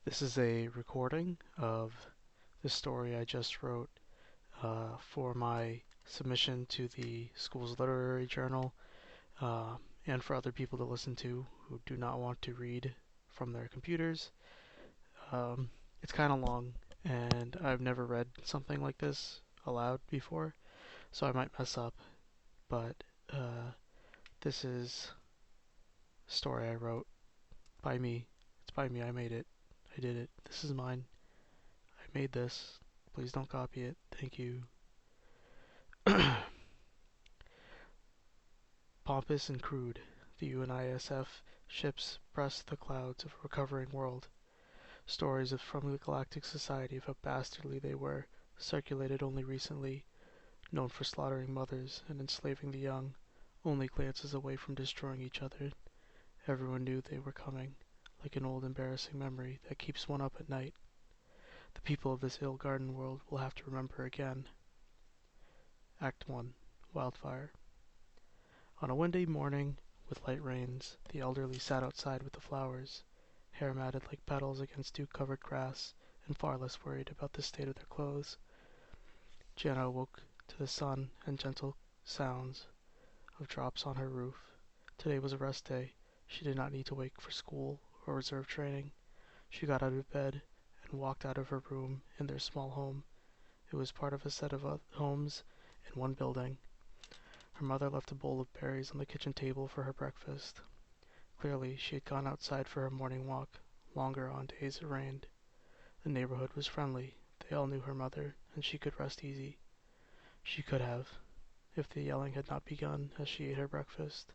This is a recording of the story I just wrote for my submission to the school's literary journal and for other people to listen to who do not want to read from their computers. Um, it's kind of long, and I've never read something like this aloud before, so I might mess up, but this is a story I wrote by me. It's by me. I made it. I did it. This is mine. I made this. Please don't copy it. Thank you. Pompous and crude, the UNISF ships pressed the clouds of a recovering world. Stories from the Galactic Society of how bastardly they were circulated only recently, known for slaughtering mothers and enslaving the young, only glances away from destroying each other. Everyone knew they were coming, like an old embarrassing memory that keeps one up at night. The people of this ill-garden world will have to remember again. Act 1. Wildfire. On a windy morning with light rains, the elderly sat outside with the flowers, hair matted like petals against dew-covered grass, and far less worried about the state of their clothes. Jana awoke to the sun and gentle sounds of drops on her roof. Today was a rest day. She did not need to wake for school or reserve training. She got out of bed and walked out of her room in their small home. It was part of a set of homes in one building. Her mother left a bowl of berries on the kitchen table for her breakfast. Clearly, she had gone outside for her morning walk, longer on days it rained. The neighborhood was friendly. They all knew her mother, and she could rest easy. She could have, if the yelling had not begun as she ate her breakfast.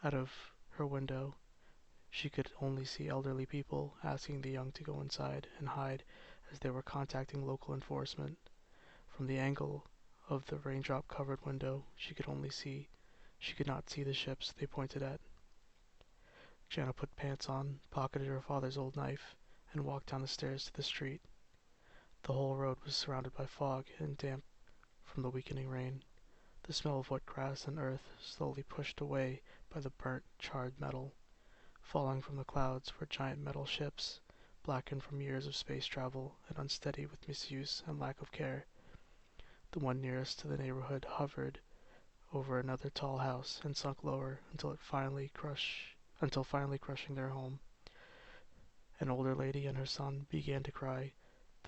Out of her window, she could only see elderly people asking the young to go inside and hide as they were contacting local enforcement. From the angle of the raindrop-covered window, she could not see the ships they pointed at. Jana put pants on, pocketed her father's old knife, and walked down the stairs to the street. The whole road was surrounded by fog and damp from the weakening rain. The smell of wet grass and earth slowly pushed away by the burnt, charred metal. Falling from the clouds were giant metal ships, blackened from years of space travel and unsteady with misuse and lack of care. The one nearest to the neighborhood hovered over another tall house and sunk lower until finally crushing their home. An older lady and her son began to cry.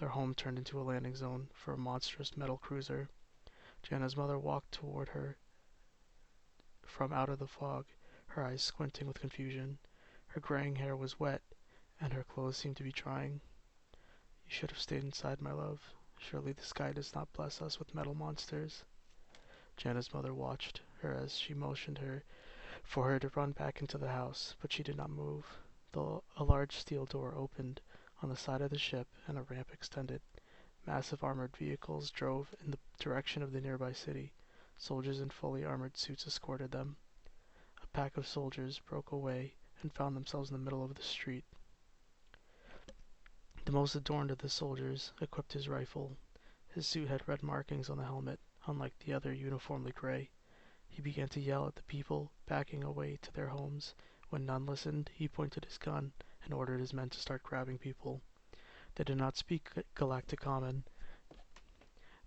Their home turned into a landing zone for a monstrous metal cruiser. Jana's mother walked toward her from out of the fog, her eyes squinting with confusion. Her graying hair was wet, and her clothes seemed to be drying. You should have stayed inside, my love. Surely the sky does not bless us with metal monsters. Jana's mother watched her as she motioned for her to run back into the house, but she did not move. A large steel door opened on the side of the ship, and a ramp extended. Massive armored vehicles drove in the direction of the nearby city. Soldiers in fully armored suits escorted them. A pack of soldiers broke away and found themselves in the middle of the street. The most adorned of the soldiers equipped his rifle. His suit had red markings on the helmet, unlike the other uniformly gray. He began to yell at the people, backing away to their homes. When none listened, he pointed his gun and ordered his men to start grabbing people. They did not speak Galactic Common,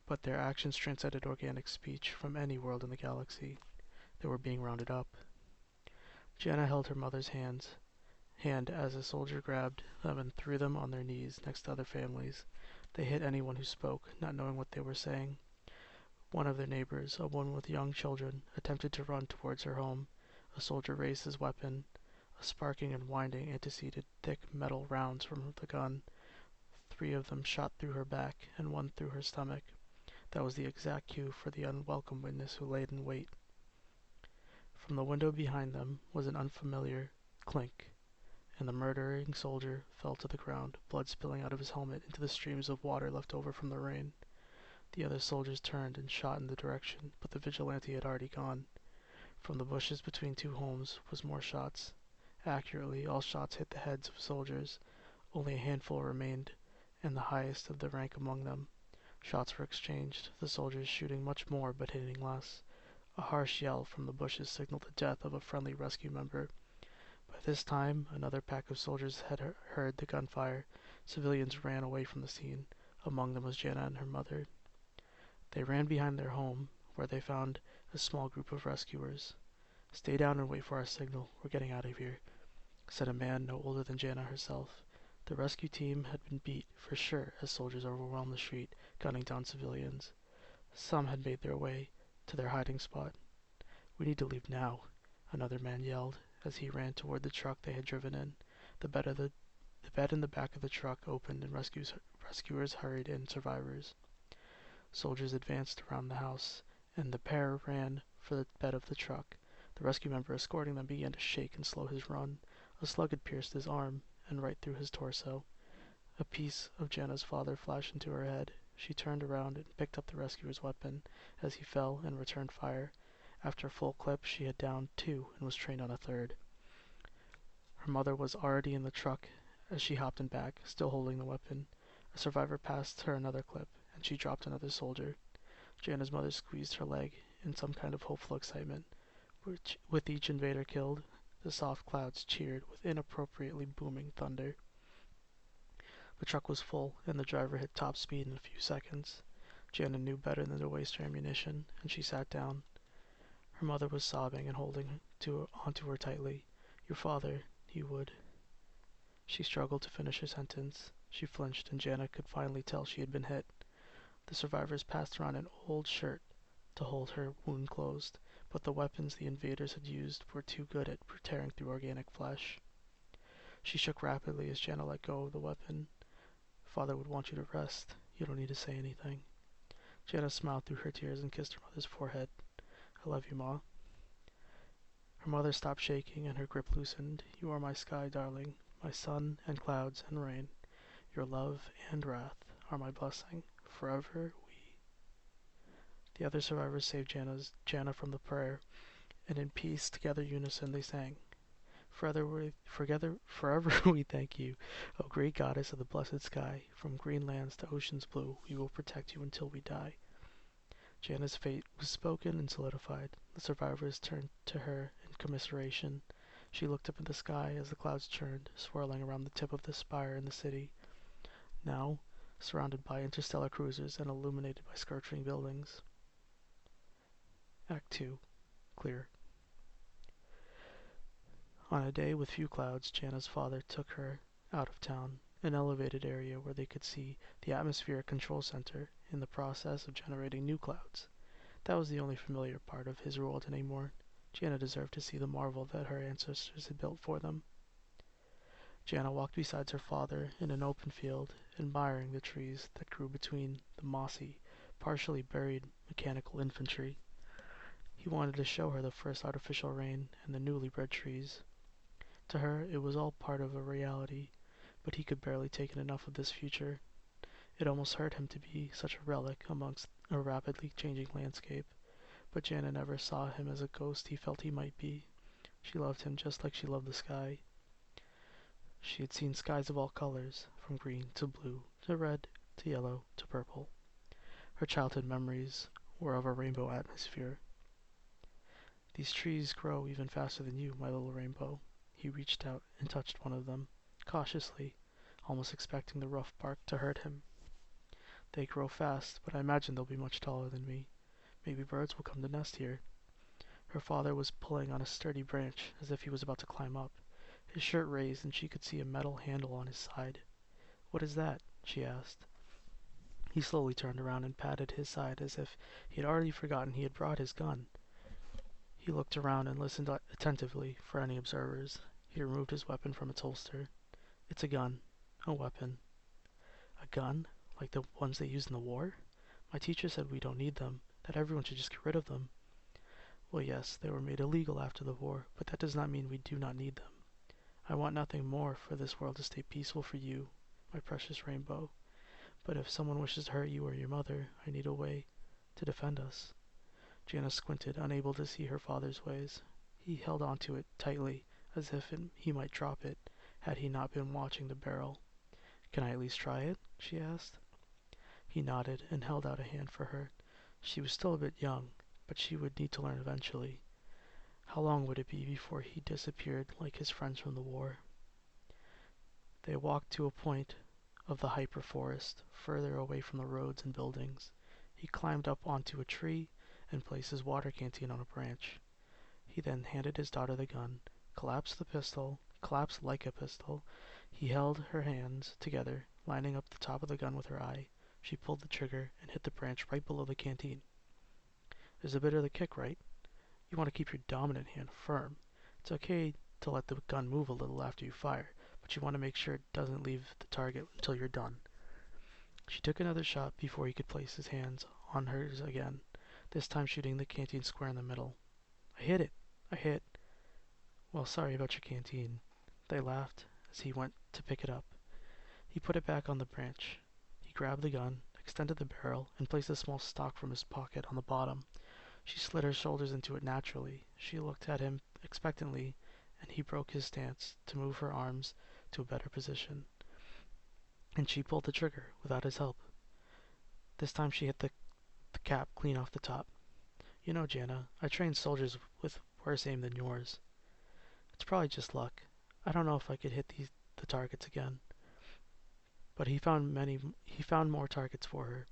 but their actions transcended organic speech from any world in the galaxy. They were being rounded up. Jana held her mother's hand as a soldier grabbed them and threw them on their knees next to other families. They hit anyone who spoke, not knowing what they were saying. One of their neighbors, a woman with young children, attempted to run towards her home. A soldier raised his weapon. A sparking and winding anteceded thick metal rounds from the gun. 3 of them shot through her back and 1 through her stomach. That was the exact cue for the unwelcome witness who laid in wait. From the window behind them was an unfamiliar clink, and the murdering soldier fell to the ground, blood spilling out of his helmet into the streams of water left over from the rain. The other soldiers turned and shot in the direction, but the vigilante had already gone. From the bushes between 2 homes was more shots. Accurately, all shots hit the heads of soldiers. Only a handful remained, and the highest of the rank among them. Shots were exchanged, the soldiers shooting much more but hitting less. A harsh yell from the bushes signaled the death of a friendly rescue member. By By this time, another pack of soldiers had heard the gunfire. Civilians ran away from the scene. Among them was Jana and her mother. They ran behind their home, where they found a small group of rescuers. "Stay down and wait for our signal. We're getting out of here," said a man no older than Jana herself. The rescue team had been beat, for sure, as soldiers overwhelmed the street, gunning down civilians. Some had made their way to their hiding spot. "We need to leave now," another man yelled as he ran toward the truck they had driven in. The bed in the back of the truck opened and rescuers hurried in survivors. Soldiers advanced around the house, and the pair ran for the bed of the truck. The rescue member escorting them began to shake and slow his run. A slug had pierced his arm and right through his torso. A piece of Jana's father flashed into her head. She turned around and picked up the rescuer's weapon as he fell and returned fire. After a full clip, she had downed two and was trained on a third. Her mother was already in the truck as she hopped in back, still holding the weapon. A survivor passed her another clip, and she dropped another soldier. Jana's mother squeezed her leg in some kind of hopeful excitement. With each invader killed, the soft clouds cheered with inappropriately booming thunder. The truck was full, and the driver hit top speed in a few seconds. Jana knew better than to waste her ammunition, and she sat down. Her mother was sobbing and holding onto her tightly. "Your father, he would..." She struggled to finish her sentence. She flinched, and Jana could finally tell she had been hit. The survivors passed around an old shirt to hold her wound closed, but the weapons the invaders had used were too good at tearing through organic flesh. She shook rapidly as Jana let go of the weapon. "Father would want you to rest. You don't need to say anything." Jana smiled through her tears and kissed her mother's forehead. "I love you, Ma." Her mother stopped shaking and her grip loosened. "You are my sky, darling, my sun and clouds and rain. Your love and wrath are my blessing. Forever we..." The other survivors saved Jana from the prayer, and in peace, together unison, they sang. Forever we thank you, O great goddess of the blessed sky. From green lands to oceans blue, we will protect you until we die. Jana's fate was spoken and solidified. The survivors turned to her in commiseration. She looked up at the sky as the clouds churned, swirling around the tip of the spire in the city. Now, surrounded by interstellar cruisers and illuminated by scorching buildings. Act 2. Clear. On a day with few clouds, Jana's father took her out of town, an elevated area where they could see the atmospheric control center in the process of generating new clouds. That was the only familiar part of his world anymore. Jana deserved to see the marvel that her ancestors had built for them. Jana walked beside her father in an open field, admiring the trees that grew between the mossy, partially buried mechanical infantry. He wanted to show her the first artificial rain and the newly bred trees. To her, it was all part of a reality, but he could barely take in enough of this future. It almost hurt him to be such a relic amongst a rapidly changing landscape, but Jana never saw him as a ghost he felt he might be. She loved him just like she loved the sky. She had seen skies of all colors, from green to blue to red to yellow to purple. Her childhood memories were of a rainbow atmosphere. "These trees grow even faster than you, my little rainbow." He reached out and touched one of them, cautiously, almost expecting the rough bark to hurt him. "They grow fast, but I imagine they'll be much taller than me. Maybe birds will come to nest here." Her father was pulling on a sturdy branch as if he was about to climb up. His shirt raised and she could see a metal handle on his side. "What is that?" she asked. He slowly turned around and patted his side as if he had already forgotten he had brought his gun. He looked around and listened attentively for any observers. He removed his weapon from its holster. "It's a gun. A weapon." "A gun? Like the ones they used in the war? My teacher said we don't need them, that everyone should just get rid of them." "Well, yes, they were made illegal after the war, but that does not mean we do not need them. I want nothing more for this world to stay peaceful for you, my precious rainbow. But if someone wishes to hurt you or your mother, I need a way to defend us." Jana squinted, unable to see her father's ways. He held onto it tightly, as if he might drop it, had he not been watching the barrel. "Can I at least try it?" she asked. He nodded and held out a hand for her. She was still a bit young, but she would need to learn eventually. How long would it be before he disappeared like his friends from the war? They walked to a point of the hyperforest, further away from the roads and buildings. He climbed up onto a tree and placed his water canteen on a branch. He then handed his daughter the gun, collapsed like a pistol. He held her hands together, lining up the top of the gun with her eye. She pulled the trigger and hit the branch right below the canteen. There's a bit of the kick, right? You want to keep your dominant hand firm. It's okay to let the gun move a little after you fire, but you want to make sure it doesn't leave the target until you're done. She took another shot before he could place his hands on hers again, this time shooting the canteen square in the middle. I hit it. I hit. Well, sorry about your canteen. They laughed as he went to pick it up. He put it back on the branch. He grabbed the gun, extended the barrel, and placed a small stock from his pocket on the bottom. She slid her shoulders into it naturally. She looked at him expectantly, and he broke his stance to move her arms to a better position. And she pulled the trigger without his help. This time she hit the cap clean off the top. You know, Jana, I trained soldiers with worse aim than yours. It's probably just luck. I don't know if I could hit the targets again. But he found more targets for her,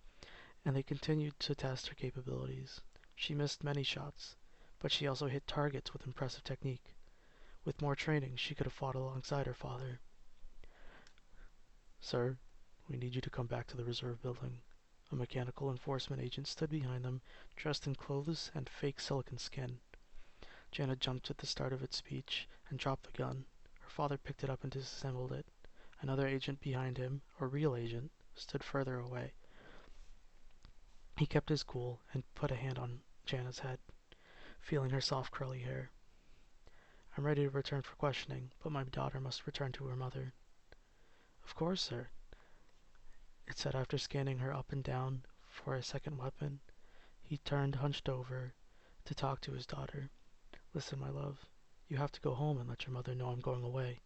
and they continued to test her capabilities. She missed many shots, but she also hit targets with impressive technique. With more training, she could have fought alongside her father. Sir, we need you to come back to the reserve building. A mechanical enforcement agent stood behind them, dressed in clothes and fake silicon skin. Jana jumped at the start of its speech and dropped the gun. Her father picked it up and disassembled it. Another agent behind him, a real agent, stood further away. He kept his cool and put a hand on Jana's head, feeling her soft curly hair. I'm ready to return for questioning, but my daughter must return to her mother. Of course, sir, it said after scanning her up and down for a second weapon. He turned hunched over to talk to his daughter. Listen, my love, you have to go home and let your mother know I'm going away.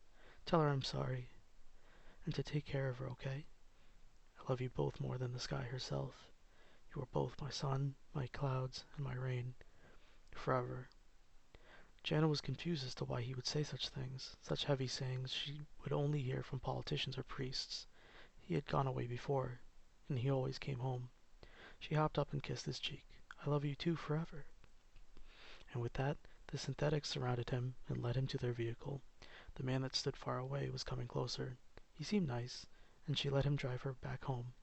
Tell her I'm sorry, and to take care of her, okay? I love you both more than the sky herself. You are both my sun, my clouds, and my rain. Forever. Jana was confused as to why he would say such things, such heavy sayings she would only hear from politicians or priests. He had gone away before, and he always came home. She hopped up and kissed his cheek. I love you too, forever. And with that, the synthetics surrounded him and led him to their vehicle. The man that stood far away was coming closer. He seemed nice, and she let him drive her back home.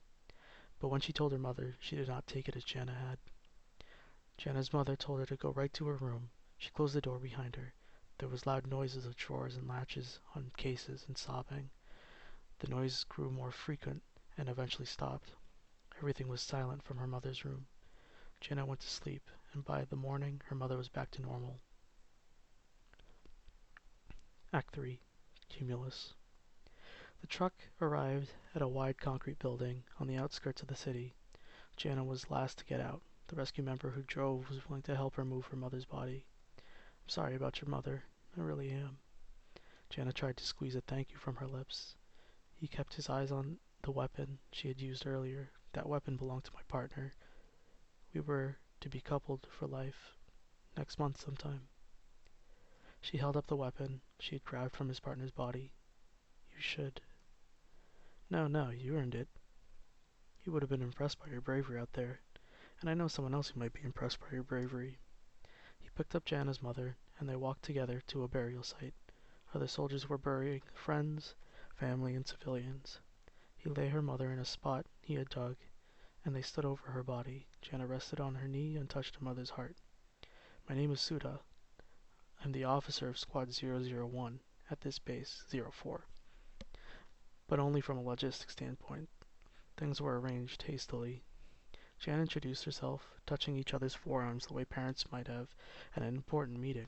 But when she told her mother, she did not take it as Jana had. Jana's mother told her to go right to her room. She closed the door behind her. There was loud noises of drawers and latches on cases and sobbing. The noise grew more frequent and eventually stopped. Everything was silent from her mother's room. Jana went to sleep, and by the morning her mother was back to normal. Act 3. Cumulus. The truck arrived at a wide concrete building on the outskirts of the city. Jana was last to get out. The rescue member who drove was willing to help her move her mother's body. I'm sorry about your mother. I really am. Jana tried to squeeze a thank you from her lips. He kept his eyes on the weapon she had used earlier. That weapon belonged to my partner. We were to be coupled for life. Next month sometime. She held up the weapon she had grabbed from his partner's body. You should. No, you earned it. He would have been impressed by your bravery out there, and I know someone else who might be impressed by your bravery. He picked up Jana's mother, and they walked together to a burial site. Other soldiers were burying friends, family, and civilians. He lay her mother in a spot he had dug, and they stood over her body. Jana rested on her knee and touched her mother's heart. My name is Suda. I'm the officer of Squad 001 at this base, 04. But only from a logistic standpoint. Things were arranged hastily. Jan introduced herself, touching each other's forearms the way parents might have at an important meeting.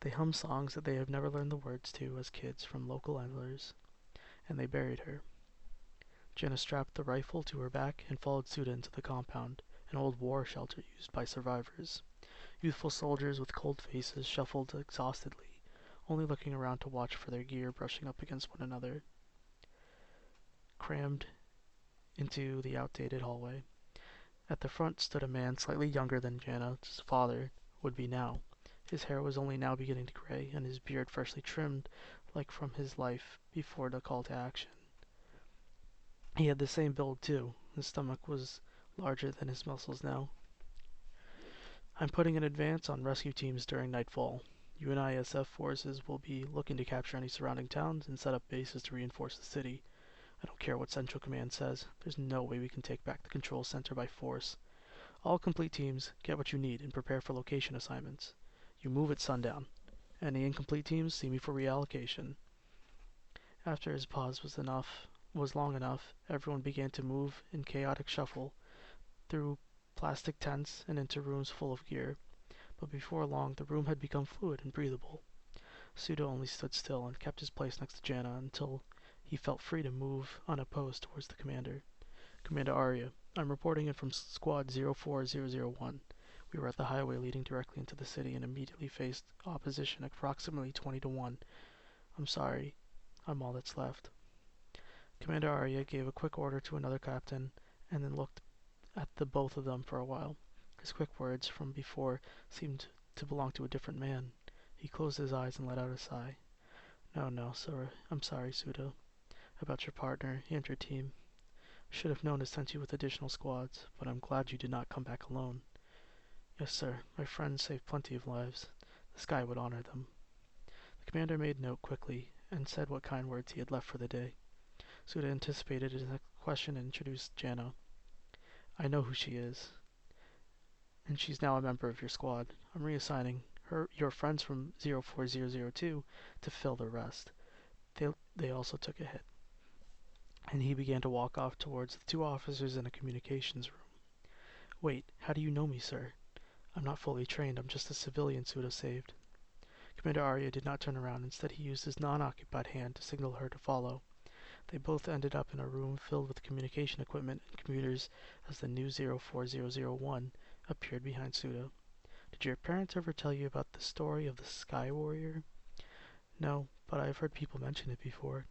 They hummed songs that they had never learned the words to as kids from local anglers, and they buried her. Jana strapped the rifle to her back and followed Suda into the compound, an old war shelter used by survivors. Youthful soldiers with cold faces shuffled exhaustedly, only looking around to watch for their gear brushing up against one another. Crammed into the outdated hallway. At the front stood a man slightly younger than Jana's father would be now. His hair was only now beginning to gray, and his beard freshly trimmed, like from his life before the call to action. He had the same build, too. His stomach was larger than his muscles now. I'm putting an advance on rescue teams during nightfall. UNISF forces will be looking to capture any surrounding towns and set up bases to reinforce the city. I don't care what Central Command says. There's no way we can take back the control center by force. All complete teams, get what you need and prepare for location assignments. You move at sundown. Any incomplete teams, see me for reallocation. After his pause was long enough, everyone began to move in chaotic shuffle through plastic tents and into rooms full of gear. But before long, the room had become fluid and breathable. Suda only stood still and kept his place next to Jana until he felt free to move unopposed towards the commander. Commander Arya, I'm reporting in from Squad 04001. We were at the highway leading directly into the city and immediately faced opposition approximately 20 to 1. I'm sorry. I'm all that's left. Commander Arya gave a quick order to another captain and then looked at the both of them for a while. His quick words from before seemed to belong to a different man. He closed his eyes and let out a sigh. No, sir. I'm sorry, Suda. About your partner and your team. Should have known to send you with additional squads, but I'm glad you did not come back alone. Yes, sir. My friends saved plenty of lives. The sky would honor them. The commander made note quickly and said what kind words he had left for the day. Suda anticipated his next question and introduced Jana. I know who she is, and she's now a member of your squad. I'm reassigning your friends from 04002 to fill the rest. They also took a hit. And he began to walk off towards the two officers in a communications room. Wait, how do you know me, sir? I'm not fully trained. I'm just a civilian Suda saved. Commander Arya did not turn around. Instead, he used his non-occupied hand to signal her to follow. They both ended up in a room filled with communication equipment and computers as the new 04001 appeared behind Suda. Did your parents ever tell you about the story of the Sky Warrior? No, but I've heard people mention it before.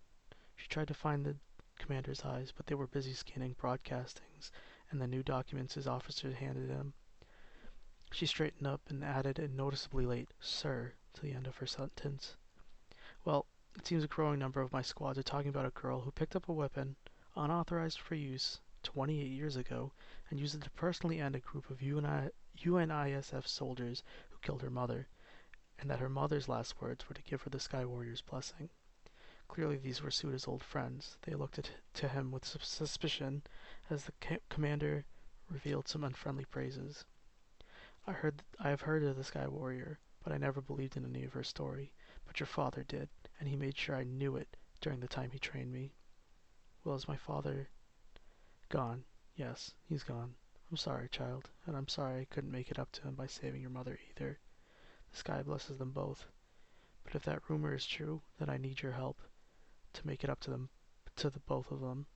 She tried to find the commander's eyes, but they were busy scanning broadcastings and the new documents his officers handed him. She straightened up and added a noticeably late "sir" to the end of her sentence. Well, it seems a growing number of my squads are talking about a girl who picked up a weapon, unauthorized for use, 28 years ago, and used it to personally end a group of UNISF soldiers who killed her mother, and that her mother's last words were to give her the Sky Warrior's blessing. Clearly these were Suda's old friends. They looked to him with suspicion as the commander revealed some unfriendly praises. I have heard of the Sky Warrior, but I never believed in any of her story. But your father did, and he made sure I knew it during the time he trained me. Well, is my father gone? Yes, he's gone. I'm sorry, child, and I'm sorry I couldn't make it up to him by saving your mother either. The sky blesses them both. But if that rumor is true, then I need your help to make it up to the both of them.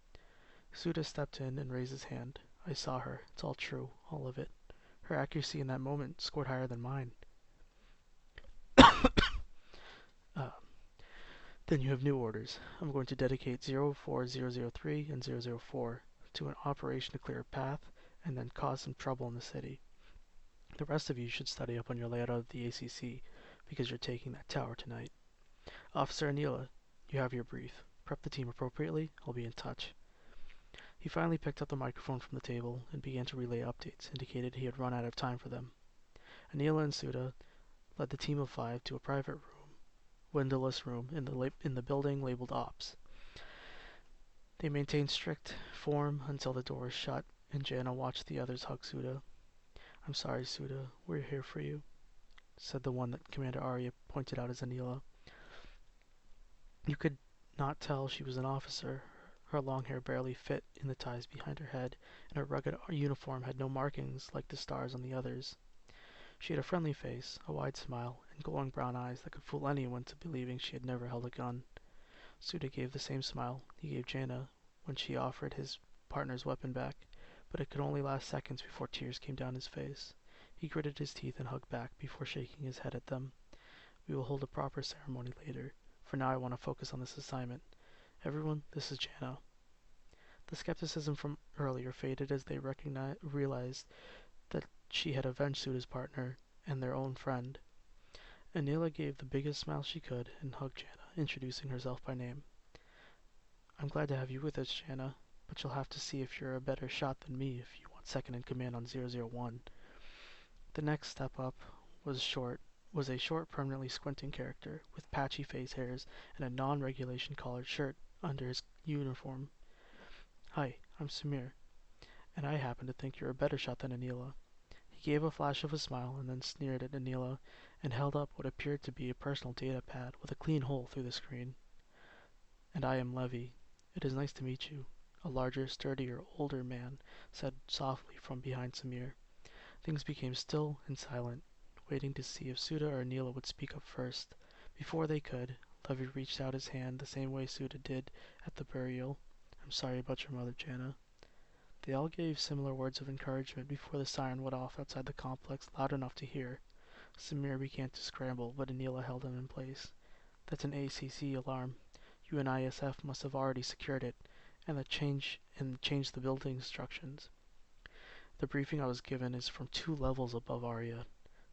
Suda stepped in and raised his hand. I saw her. It's all true, all of it. Her accuracy in that moment scored higher than mine. Uh, then you have new orders. I'm going to dedicate 04003 and 004 to an operation to clear a path and then cause some trouble in the city. The rest of you should study up on your layout of the ACC because you're taking that tower tonight. Officer Anila, you have your brief. Prep the team appropriately. I'll be in touch. He finally picked up the microphone from the table and began to relay updates, indicated he had run out of time for them. Anila and Suda led the team of 5 to a private room, windowless room in the building labeled Ops. They maintained strict form until the door was shut, and Jana watched the others hug Suda. I'm sorry, Suda. We're here for you, said the one that Commander Arya pointed out as Anila. You could not tell she was an officer. Her long hair barely fit in the ties behind her head, and her rugged uniform had no markings like the stars on the others. She had a friendly face, a wide smile, and glowing brown eyes that could fool anyone to believing she had never held a gun. Suda gave the same smile he gave Jana when she offered his partner's weapon back, but it could only last seconds before tears came down his face. He gritted his teeth and hugged back before shaking his head at them. We will hold a proper ceremony later. For now I want to focus on this assignment. Everyone, this is Jana. The skepticism from earlier faded as they realized that she had avenged Suda's partner and their own friend. Anila gave the biggest smile she could and hugged Jana, introducing herself by name. I'm glad to have you with us, Jana, but you'll have to see if you're a better shot than me if you want second in command on 001. The next step up was a short, permanently squinting character with patchy face hairs and a non-regulation collared shirt under his uniform. Hi, I'm Samir, and I happen to think you're a better shot than Anila. He gave a flash of a smile and then sneered at Anila and held up what appeared to be a personal data pad with a clean hole through the screen. And I am Levy. It is nice to meet you. A larger, sturdier, older man said softly from behind Samir. Things became still and silent, waiting to see if Suda or Anila would speak up first. Before they could, Levy reached out his hand the same way Suda did at the burial. I'm sorry about your mother, Jana. They all gave similar words of encouragement before the siren went off outside the complex loud enough to hear. Samir began to scramble, but Anila held him in place. That's an ACC alarm. UNISF must have already secured it, and changed the building instructions. The briefing I was given is from 2 levels above Arya.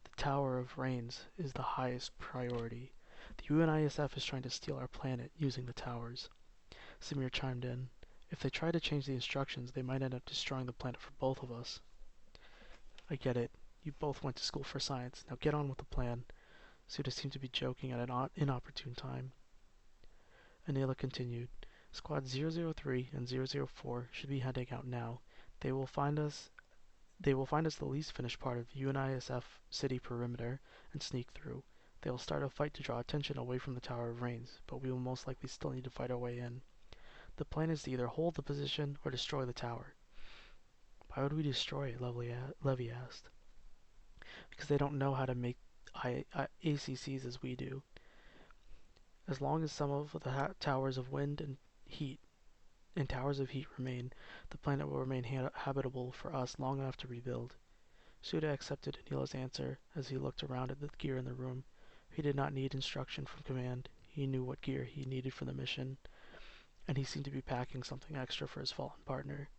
The Tower of Rains is the highest priority. The UNISF is trying to steal our planet using the towers. Samir chimed in. If they try to change the instructions, they might end up destroying the planet for both of us. I get it. You both went to school for science. Now get on with the plan. Suda seemed to be joking at an inopportune time. Anila continued. Squad 003 and 004 should be heading out now. They will find us the least finished part of UNISF city perimeter and sneak through. They will start a fight to draw attention away from the Tower of Rains, but we will most likely still need to fight our way in. The plan is to either hold the position or destroy the tower. Why would we destroy it? Levy asked. Because they don't know how to make ACCs as we do. As long as some of the towers of wind and heat towers of heat remain, the planet will remain habitable for us long enough to rebuild. Suda accepted Anila's answer as he looked around at the gear in the room. He did not need instruction from command. He knew what gear he needed for the mission, and he seemed to be packing something extra for his fallen partner.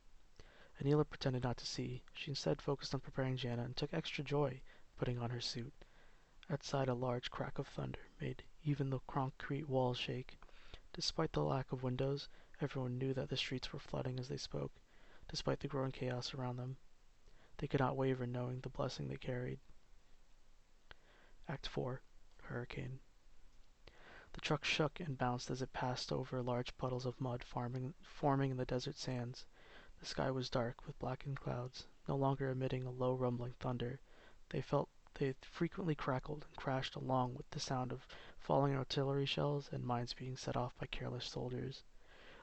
Anila pretended not to see. She instead focused on preparing Jana and took extra joy putting on her suit. Outside, a large crack of thunder made even the concrete walls shake. Despite the lack of windows, everyone knew that the streets were flooding as they spoke, despite the growing chaos around them. They could not waver knowing the blessing they carried. Act 4. Hurricane. The truck shook and bounced as it passed over large puddles of mud forming in the desert sands. The sky was dark with blackened clouds, no longer emitting a low rumbling thunder. They frequently crackled and crashed along with the sound of falling artillery shells and mines being set off by careless soldiers.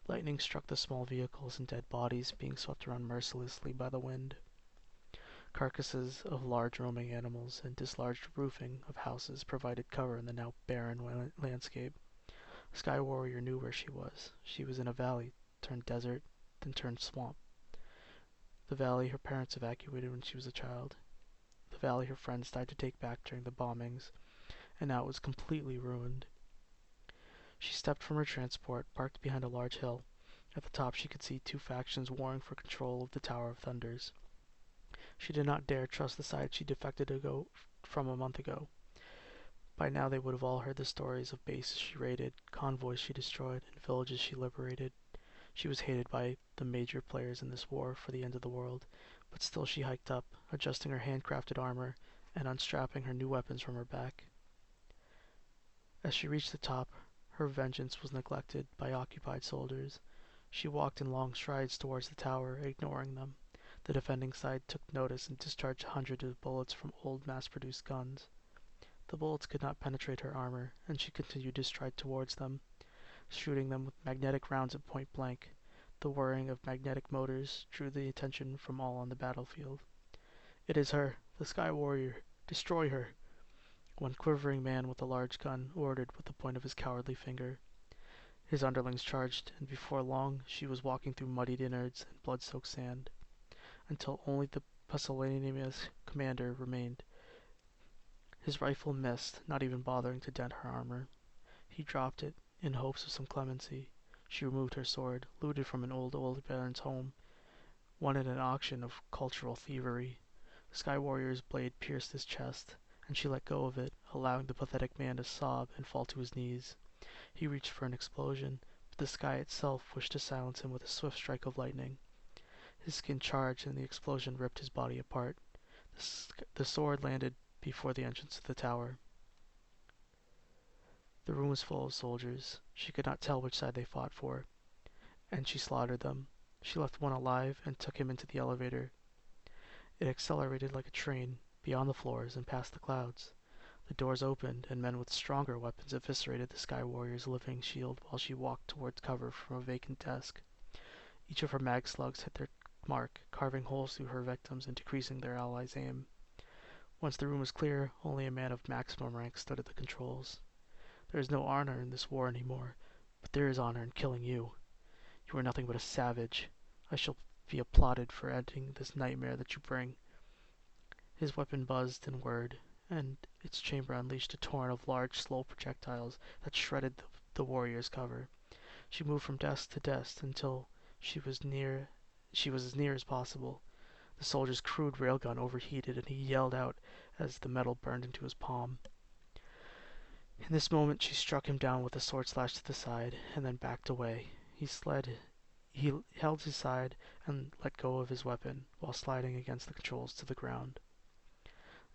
Lightning struck the small vehicles and dead bodies being swept around mercilessly by the wind. Carcasses of large roaming animals and dislodged roofing of houses provided cover in the now barren landscape. Sky Warrior knew where she was. She was in a valley, turned desert, then turned swamp. The valley her parents evacuated when she was a child. The valley her friends died to take back during the bombings, and now it was completely ruined. She stepped from her transport, parked behind a large hill. At the top she could see 2 factions warring for control of the Tower of Thunders. She did not dare trust the side she defected from a month ago. By now they would have all heard the stories of bases she raided, convoys she destroyed, and villages she liberated. She was hated by the major players in this war for the end of the world, but still she hiked up, adjusting her handcrafted armor and unstrapping her new weapons from her back. As she reached the top, her vengeance was neglected by occupied soldiers. She walked in long strides towards the tower, ignoring them. The defending side took notice and discharged hundreds of bullets from old mass-produced guns. The bullets could not penetrate her armor, and she continued to stride towards them, shooting them with magnetic rounds at point blank. The whirring of magnetic motors drew the attention from all on the battlefield. It is her, the Sky Warrior. Destroy her! One quivering man with a large gun ordered with the point of his cowardly finger. His underlings charged, and before long she was walking through muddied innards and blood-soaked sand, until only the pusillanimous commander remained. His rifle missed, not even bothering to dent her armor. He dropped it, in hopes of some clemency. She removed her sword, looted from an old baron's home, won at an auction of cultural thievery. The Sky Warrior's blade pierced his chest, and she let go of it, allowing the pathetic man to sob and fall to his knees. He reached for an explosion, but the sky itself wished to silence him with a swift strike of lightning. His skin charged, and the explosion ripped his body apart. The sword landed before the entrance to the tower. The room was full of soldiers. She could not tell which side they fought for, and she slaughtered them. She left one alive and took him into the elevator. It accelerated like a train, beyond the floors and past the clouds. The doors opened, and men with stronger weapons eviscerated the Sky Warrior's living shield while she walked towards cover from a vacant desk. Each of her mag slugs hit their mark, carving holes through her victims and decreasing their allies' aim. Once the room was clear, only a man of maximum rank stood at the controls. There is no honor in this war anymore, but there is honor in killing you. You are nothing but a savage. I shall be applauded for ending this nightmare that you bring. His weapon buzzed and whirred, and its chamber unleashed a torrent of large, slow projectiles that shredded the warrior's cover. She moved from desk to desk until she was as near as possible. The soldier's crude railgun overheated, and he yelled out as the metal burned into his palm. In this moment, she struck him down with a sword slash to the side, and then backed away. He held his side and let go of his weapon, while sliding against the controls to the ground.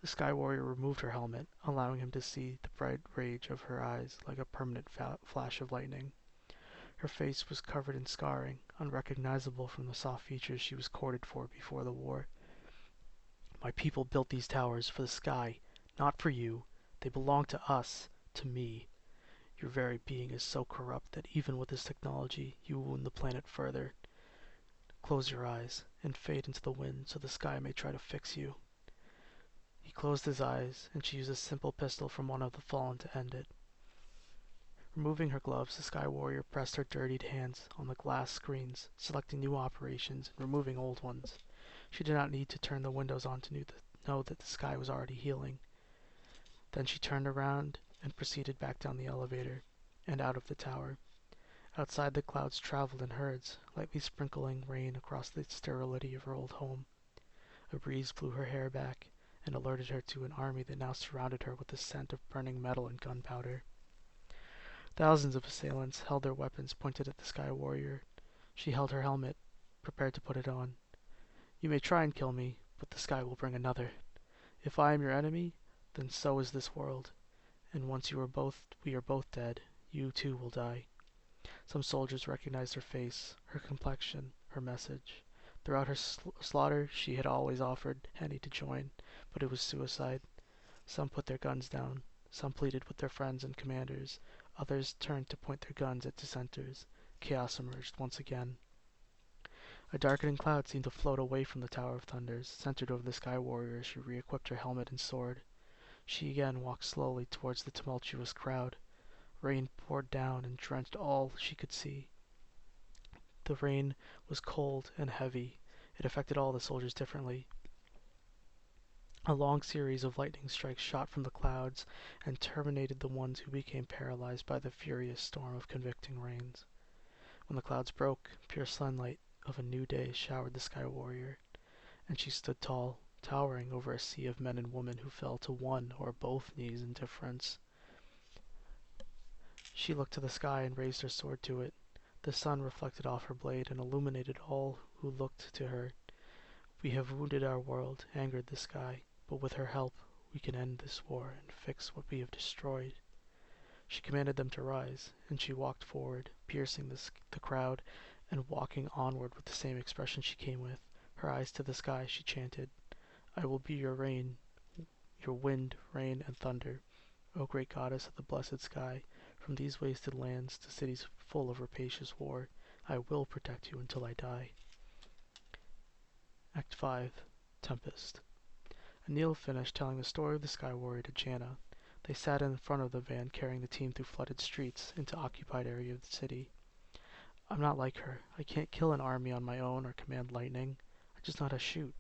The Sky Warrior removed her helmet, allowing him to see the bright rage of her eyes like a permanent flash of lightning. Her face was covered in scarring, unrecognizable from the soft features she was courted for before the war. My people built these towers for the sky, not for you. They belong to us, to me. Your very being is so corrupt that even with this technology, you wound the planet further. Close your eyes and fade into the wind so the sky may try to fix you. He closed his eyes, and she used a simple pistol from one of the fallen to end it. Removing her gloves, the Sky Warrior pressed her dirtied hands on the glass screens, selecting new operations and removing old ones. She did not need to turn the windows on to know that the sky was already healing. Then she turned around and proceeded back down the elevator and out of the tower. Outside, the clouds traveled in herds, lightly sprinkling rain across the sterility of her old home. A breeze blew her hair back and alerted her to an army that now surrounded her with the scent of burning metal and gunpowder. Thousands of assailants held their weapons pointed at the Sky Warrior. She held her helmet, prepared to put it on. You may try and kill me, but the sky will bring another. If I am your enemy, then so is this world. And once we are both dead, you too will die. Some soldiers recognized her face, her complexion, her message. Throughout her slaughter, she had always offered any to join, but it was suicide. Some put their guns down. Some pleaded with their friends and commanders. Others turned to point their guns at dissenters. Chaos emerged once again. A darkening cloud seemed to float away from the Tower of Thunders, centered over the Sky Warrior as she re-equipped her helmet and sword. She again walked slowly towards the tumultuous crowd. Rain poured down and drenched all she could see. The rain was cold and heavy. It affected all the soldiers differently. A long series of lightning strikes shot from the clouds and terminated the ones who became paralyzed by the furious storm of convicting rains. When the clouds broke, pure sunlight of a new day showered the Sky Warrior, and she stood tall, towering over a sea of men and women who fell to one or both knees in difference. She looked to the sky and raised her sword to it. The sun reflected off her blade and illuminated all who looked to her. We have wounded our world, angered the sky, but with her help we can end this war and fix what we have destroyed. She commanded them to rise, and she walked forward, piercing the crowd, and walking onward with the same expression she came with. Her eyes to the sky, she chanted, I will be your rain, your wind, rain, and thunder, O great goddess of the blessed sky. From these wasted lands to cities full of rapacious war, I will protect you until I die. Act 5. Tempest. Anil finished telling the story of the Sky Warrior to Jana. They sat in front of the van carrying the team through flooded streets into occupied area of the city. I'm not like her. I can't kill an army on my own or command lightning. I just know how to shoot.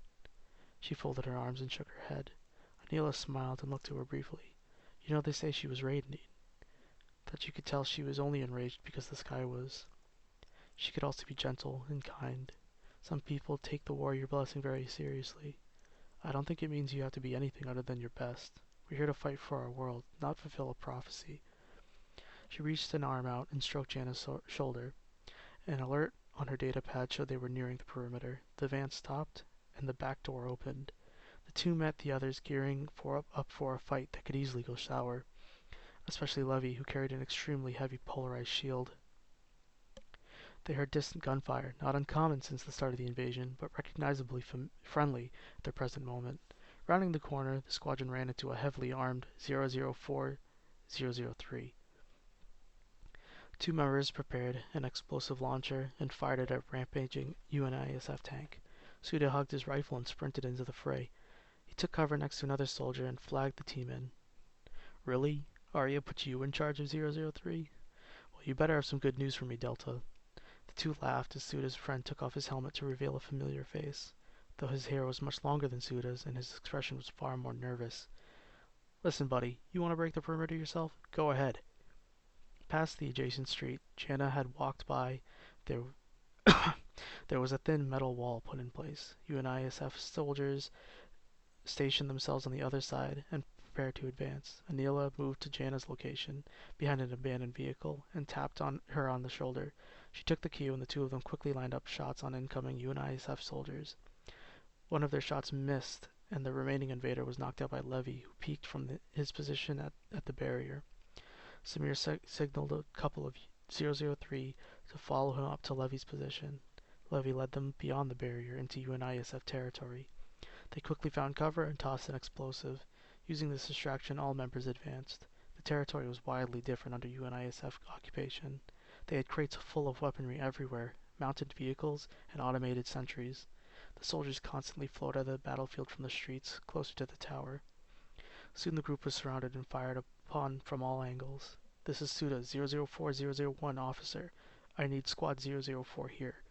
She folded her arms and shook her head. Anila smiled and looked to her briefly. You know they say she was radiant. That you could tell she was only enraged because the sky was. She could also be gentle and kind. Some people take the warrior blessing very seriously. I don't think it means you have to be anything other than your best. We're here to fight for our world, not fulfill a prophecy. She reached an arm out and stroked Jana's shoulder. An alert on her data pad showed they were nearing the perimeter. The van stopped, and the back door opened. The two met the others, gearing up for a fight that could easily go sour, especially Levy, who carried an extremely heavy polarized shield. They heard distant gunfire, not uncommon since the start of the invasion, but recognizably friendly at their present moment. Rounding the corner, the squadron ran into a heavily armed 004-003. Two members prepared an explosive launcher and fired at a rampaging UNISF tank. Suda hugged his rifle and sprinted into the fray. He took cover next to another soldier and flagged the team in. Really? Arya put you in charge of 003? Well, you better have some good news for me, Delta. The two laughed as Suda's friend took off his helmet to reveal a familiar face, though his hair was much longer than Suda's and his expression was far more nervous. Listen, buddy, you want to break the perimeter yourself? Go ahead. Past the adjacent street, Jana had walked by. There, there was a thin metal wall put in place. UNISF soldiers stationed themselves on the other side and prepared to advance. Anila moved to Jana's location, behind an abandoned vehicle, and tapped her on the shoulder. She took the cue, and the two of them quickly lined up shots on incoming UNISF soldiers. One of their shots missed, and the remaining invader was knocked out by Levy, who peeked from his position at the barrier. Samir signaled a couple of 003 to follow him up to Levy's position. Levy led them beyond the barrier into UNISF territory. They quickly found cover and tossed an explosive. Using this distraction, all members advanced. The territory was wildly different under UNISF occupation. They had crates full of weaponry everywhere, mounted vehicles, and automated sentries. The soldiers constantly flowed out of the battlefield from the streets, closer to the tower. Soon the group was surrounded and fired upon from all angles. This is Suda, 004001 officer. I need squad 004 here.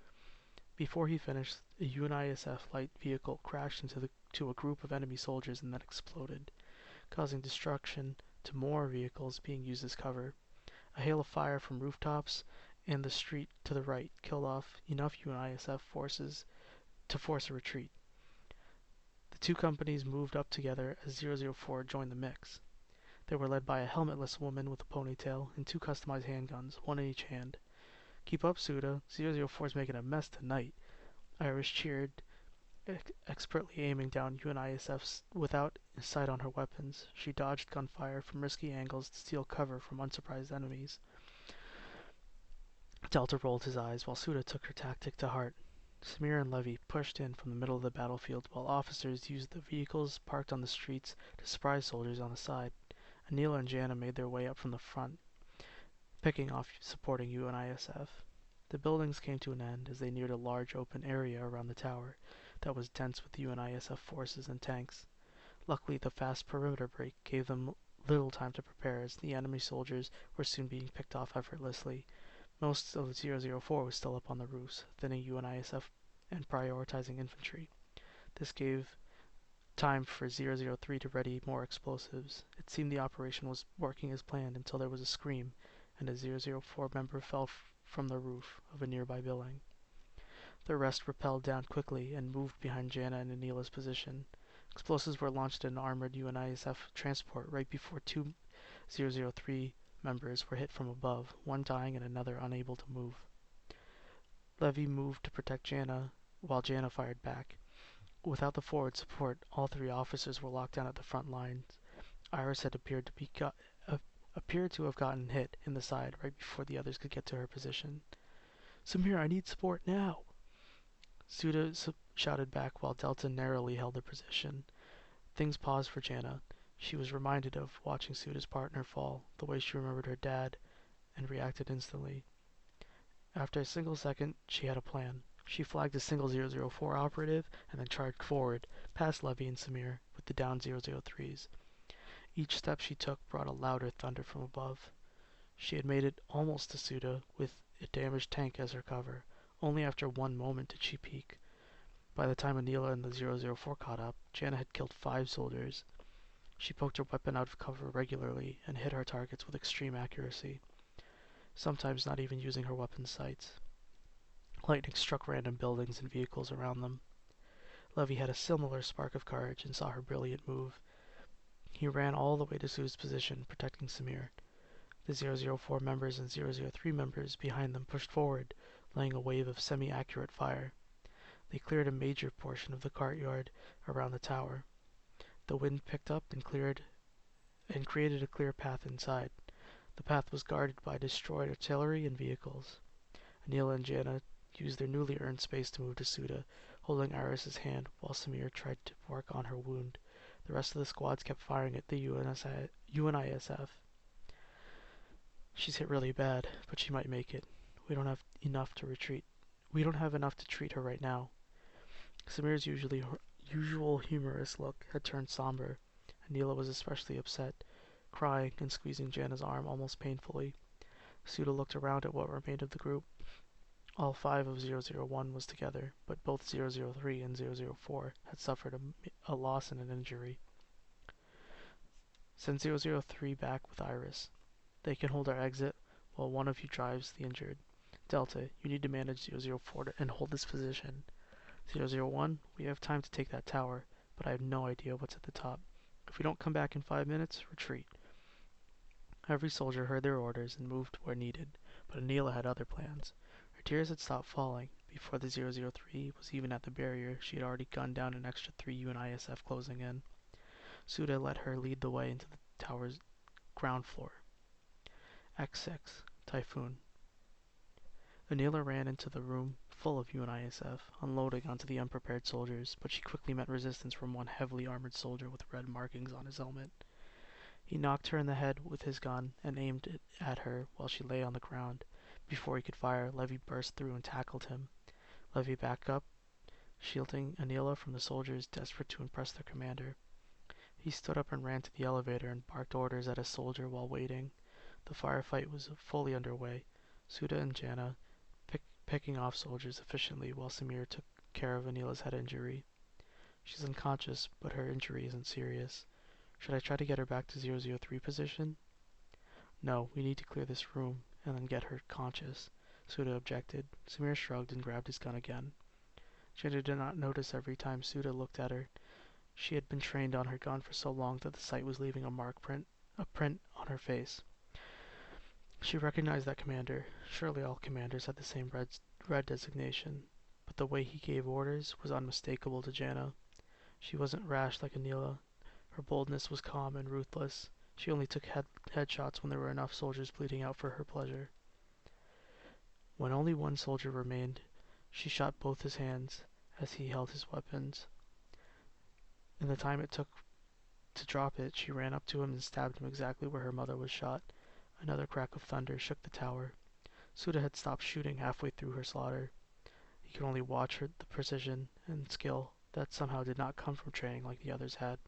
Before he finished, a UNISF light vehicle crashed into a group of enemy soldiers and then exploded, causing destruction to more vehicles being used as cover. A hail of fire from rooftops and the street to the right killed off enough UNISF forces to force a retreat. The two companies moved up together as 004 joined the mix. They were led by a helmetless woman with a ponytail and two customized handguns, one in each hand. Keep up, Suda. 004's making a mess tonight. Iris cheered, expertly aiming down UNISF without sight on her weapons. She dodged gunfire from risky angles to steal cover from unsurprised enemies. Delta rolled his eyes while Suda took her tactic to heart. Samir and Levy pushed in from the middle of the battlefield while officers used the vehicles parked on the streets to surprise soldiers on the side. Anila and Jana made their way up from the front, picking off supporting UNISF. The buildings came to an end as they neared a large open area around the tower that was dense with UNISF forces and tanks. Luckily, the fast perimeter break gave them little time to prepare as the enemy soldiers were soon being picked off effortlessly. Most of 004 was still up on the roofs, thinning UNISF and prioritizing infantry. This gave time for 003 to ready more explosives. It seemed the operation was working as planned until there was a scream, and a 004 member fell from the roof of a nearby building. The rest rappelled down quickly and moved behind Jana and Anila's position. Explosives were launched at an armored UNISF transport right before two 003 members were hit from above, one dying and another unable to move. Levy moved to protect Jana, while Jana fired back. Without the forward support, all three officers were locked down at the front lines. Iris had appeared to have gotten hit in the side right before the others could get to her position. Samir, I need support now! Suda shouted back while Delta narrowly held their position. Things paused for Jana. She was reminded of watching Suda's partner fall, the way she remembered her dad, and reacted instantly. After a single second, she had a plan. She flagged a single 004 operative and then charged forward, past Levy and Samir, with the down 003s. Each step she took brought a louder thunder from above. She had made it almost to Suda, with a damaged tank as her cover. Only after one moment did she peek. By the time Anila and the 004 caught up, Jana had killed 5 soldiers. She poked her weapon out of cover regularly and hit her targets with extreme accuracy, sometimes not even using her weapon's sights. Lightning struck random buildings and vehicles around them. Levy had a similar spark of courage and saw her brilliant move. He ran all the way to Suda's position, protecting Samir. The 004 members and 003 members behind them pushed forward, laying a wave of semi-accurate fire. They cleared a major portion of the courtyard around the tower. The wind picked up and created a clear path inside. The path was guarded by destroyed artillery and vehicles. Anila and Jana used their newly earned space to move to Suda, holding Iris's hand while Samir tried to work on her wound. The rest of the squads kept firing at the UNISF. She's hit really bad, but she might make it. We don't have enough to retreat. We don't have enough to treat her right now. Samir's usual humorous look had turned somber. Anila was especially upset, crying and squeezing Jana's arm almost painfully. Suda looked around at what remained of the group. All 5 of 001 was together, but both 003 and 004 had suffered a loss and an injury. Send 003 back with Iris. They can hold our exit while one of you drives the injured. Delta, you need to manage 004 and hold this position. 001, we have time to take that tower, but I have no idea what's at the top. If we don't come back in 5 minutes, retreat. Every soldier heard their orders and moved where needed, but Anila had other plans. Her tears had stopped falling. Before the 003 was even at the barrier, she had already gunned down an extra 3 UNISF closing in. Suda let her lead the way into the tower's ground floor. X6, Typhoon. Anila ran into the room full of UNISF, unloading onto the unprepared soldiers, but she quickly met resistance from one heavily armored soldier with red markings on his helmet. He knocked her in the head with his gun and aimed it at her while she lay on the ground. Before he could fire, Levy burst through and tackled him. Levy backed up, shielding Anila from the soldiers desperate to impress their commander. He stood up and ran to the elevator and barked orders at a soldier while waiting. The firefight was fully underway, Suda and Jana picking off soldiers efficiently while Samir took care of Anila's head injury. She's unconscious, but her injury isn't serious. Should I try to get her back to 003 position? No, we need to clear this room and then get her conscious, Suda objected. Samir shrugged and grabbed his gun again. Jana did not notice every time Suda looked at her. She had been trained on her gun for so long that the sight was leaving a print on her face. She recognized that commander. Surely all commanders had the same red designation, but the way he gave orders was unmistakable to Jana. She wasn't rash like Anila. Her boldness was calm and ruthless. She only took headshots when there were enough soldiers bleeding out for her pleasure. When only one soldier remained, she shot both his hands as he held his weapons. In the time it took to drop it, she ran up to him and stabbed him exactly where her mother was shot. Another crack of thunder shook the tower. Suda had stopped shooting halfway through her slaughter. He could only watch the precision and skill that somehow did not come from training like the others had.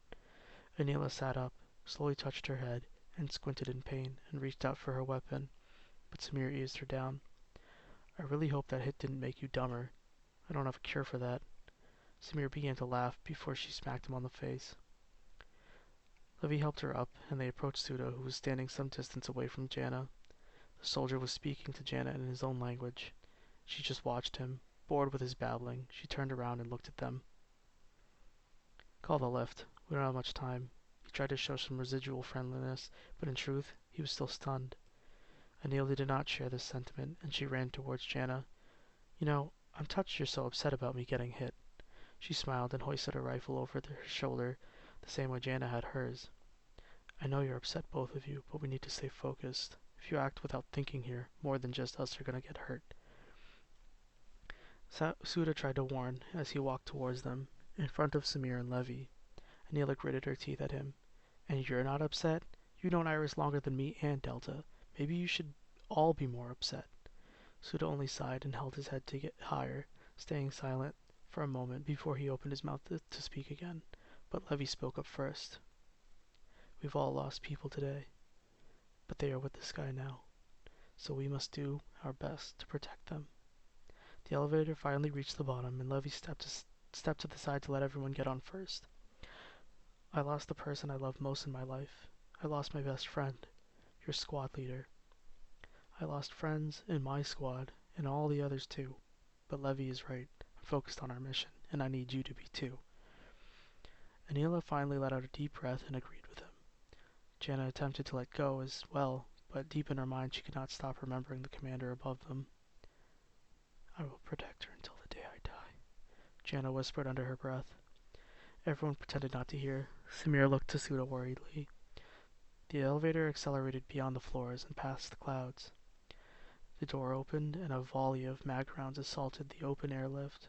Anila sat up, slowly touched her head, and squinted in pain, and reached out for her weapon, but Samir eased her down. I really hope that hit didn't make you dumber. I don't have a cure for that. Samir began to laugh before she smacked him on the face. Levy helped her up, and they approached Suda, who was standing some distance away from Jana. The soldier was speaking to Jana in his own language. She just watched him. Bored with his babbling, she turned around and looked at them. Call the lift. We don't have much time. He tried to show some residual friendliness, but in truth, he was still stunned. Anila did not share this sentiment, and she ran towards Jana. You know, I'm touched you're so upset about me getting hit. She smiled and hoisted her rifle over her shoulder, the same way Jana had hers. I know you're upset, both of you, but we need to stay focused. If you act without thinking here, more than just us are gonna get hurt. Suda tried to warn as he walked towards them, in front of Samir and Levy. Anila gritted her teeth at him. And you're not upset? You've known Iris longer than me and Delta. Maybe you should all be more upset. Suda only sighed and held his head to get higher, staying silent for a moment before he opened his mouth to speak again. But Levy spoke up first. We've all lost people today, but they are with this guy now, so we must do our best to protect them. The elevator finally reached the bottom, and Levy stepped to the side to let everyone get on first. I lost the person I loved most in my life. I lost my best friend, your squad leader. I lost friends in my squad, and all the others too. But Levy is right. I'm focused on our mission, and I need you to be too. Anila finally let out a deep breath and agreed with him. Jana attempted to let go as well, but deep in her mind she could not stop remembering the commander above them. I will protect her until the day I die, Jana whispered under her breath. Everyone pretended not to hear. Samir looked to Suda worriedly. The elevator accelerated beyond the floors and past the clouds. The door opened, and a volley of mag rounds assaulted the open air lift.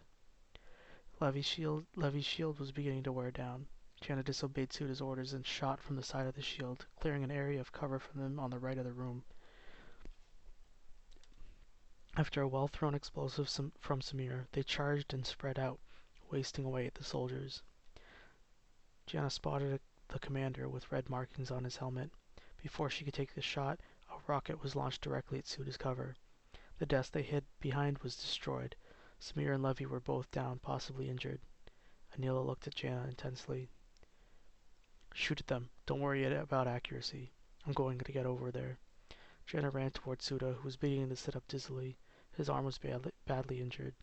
Levy's shield was beginning to wear down. Jana disobeyed Suda's orders and shot from the side of the shield, clearing an area of cover from them on the right of the room. After a well-thrown explosive from Samir, they charged and spread out, wasting away at the soldiers. Jana spotted the commander with red markings on his helmet. Before she could take the shot, a rocket was launched directly at Suda's cover. The desk they hid behind was destroyed. Samir and Levy were both down, possibly injured. Anila looked at Jana intensely. Shoot at them. Don't worry about accuracy. I'm going to get over there. Jana ran toward Suda, who was beginning to sit up dizzily. His arm was badly injured.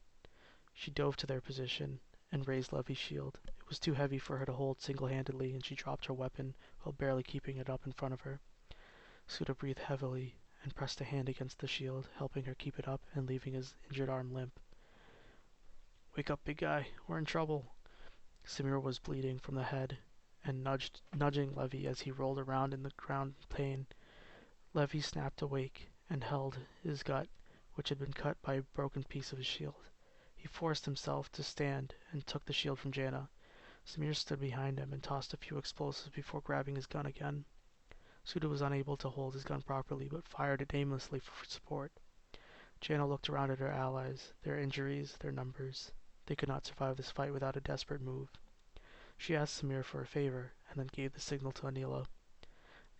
She dove to their position and raised Levy's shield. It was too heavy for her to hold single-handedly, and she dropped her weapon while barely keeping it up in front of her. Suda breathed heavily and pressed a hand against the shield, helping her keep it up and leaving his injured arm limp. Wake up, big guy. We're in trouble. Samir was bleeding from the head and nudging Levy as he rolled around in the ground in pain. Levy snapped awake and held his gut, which had been cut by a broken piece of his shield. He forced himself to stand and took the shield from Jana. Samir stood behind him and tossed a few explosives before grabbing his gun again. Suda was unable to hold his gun properly, but fired it aimlessly for support. Jana looked around at her allies, their injuries, their numbers. They could not survive this fight without a desperate move. She asked Samir for a favor, and then gave the signal to Anila.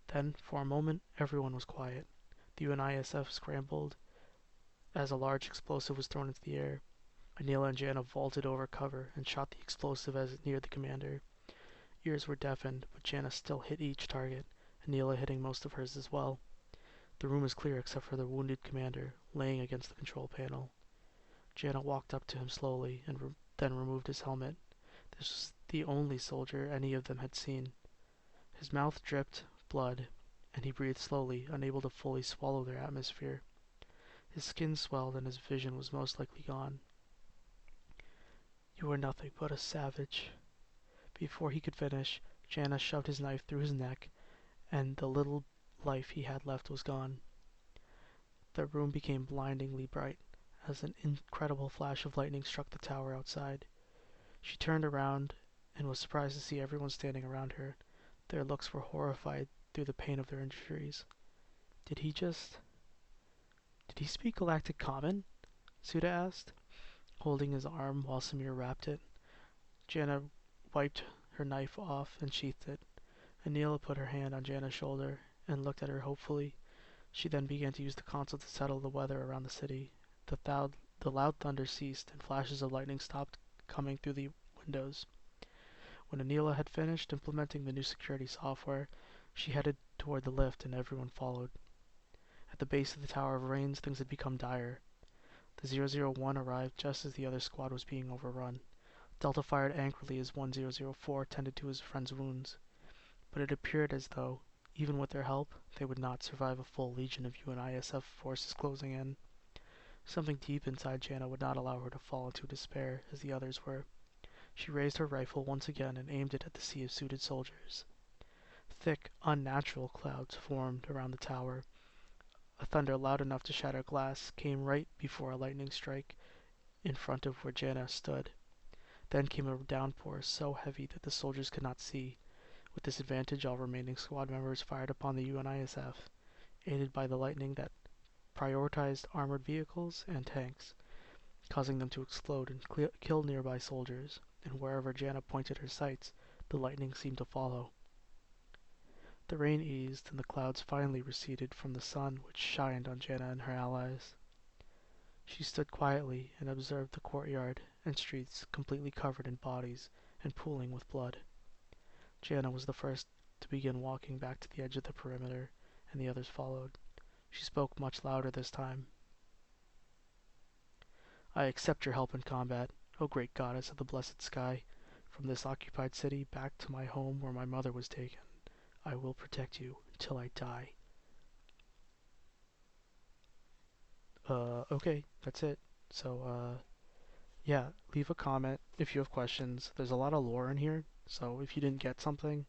Then, for a moment, everyone was quiet. The UNISF scrambled as a large explosive was thrown into the air. Anila and Jana vaulted over cover and shot the explosive as it neared the commander. Ears were deafened, but Jana still hit each target, Anila hitting most of hers as well. The room was clear except for the wounded commander, laying against the control panel. Jana walked up to him slowly and then removed his helmet. This was the only soldier any of them had seen. His mouth dripped blood, and he breathed slowly, unable to fully swallow their atmosphere. His skin swelled and his vision was most likely gone. You are nothing but a savage. Before he could finish, Jana shoved his knife through his neck, and the little life he had left was gone. The room became blindingly bright as an incredible flash of lightning struck the tower outside. She turned around and was surprised to see everyone standing around her. Their looks were horrified through the pain of their injuries. Did he speak Galactic Common? Suda asked, holding his arm while Samir wrapped it. Jana wiped her knife off and sheathed it. Anila put her hand on Jana's shoulder and looked at her hopefully. She then began to use the console to settle the weather around the city. The loud thunder ceased, and flashes of lightning stopped coming through the windows. When Anila had finished implementing the new security software, she headed toward the lift, and everyone followed. At the base of the Tower of Rains, things had become dire. The 001 arrived just as the other squad was being overrun. Delta fired angrily as 1004 tended to his friend's wounds, but it appeared as though, even with their help, they would not survive a full legion of UNISF forces closing in. Something deep inside Jana would not allow her to fall into despair, as the others were. She raised her rifle once again and aimed it at the sea of suited soldiers. Thick, unnatural clouds formed around the tower. A thunder loud enough to shatter glass came right before a lightning strike in front of where Jana stood. Then came a downpour so heavy that the soldiers could not see. With this advantage, all remaining squad members fired upon the UNISF, aided by the lightning that prioritized armored vehicles and tanks, causing them to explode and kill nearby soldiers, and wherever Jana pointed her sights, the lightning seemed to follow. The rain eased, and the clouds finally receded from the sun which shined on Jana and her allies. She stood quietly and observed the courtyard and streets completely covered in bodies and pooling with blood. Jana was the first to begin walking back to the edge of the perimeter, and the others followed. She spoke much louder this time. I accept your help in combat, O great goddess of the blessed sky. From this occupied city back to my home where my mother was taken, I will protect you until I die. Okay, that's it. So, yeah, leave a comment if you have questions. There's a lot of lore in here, so if you didn't get something,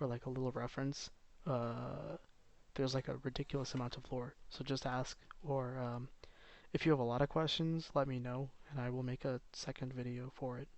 or like a little reference, uh, there's like a ridiculous amount of lore. So just ask, or if you have a lot of questions, let me know, and I will make a second video for it.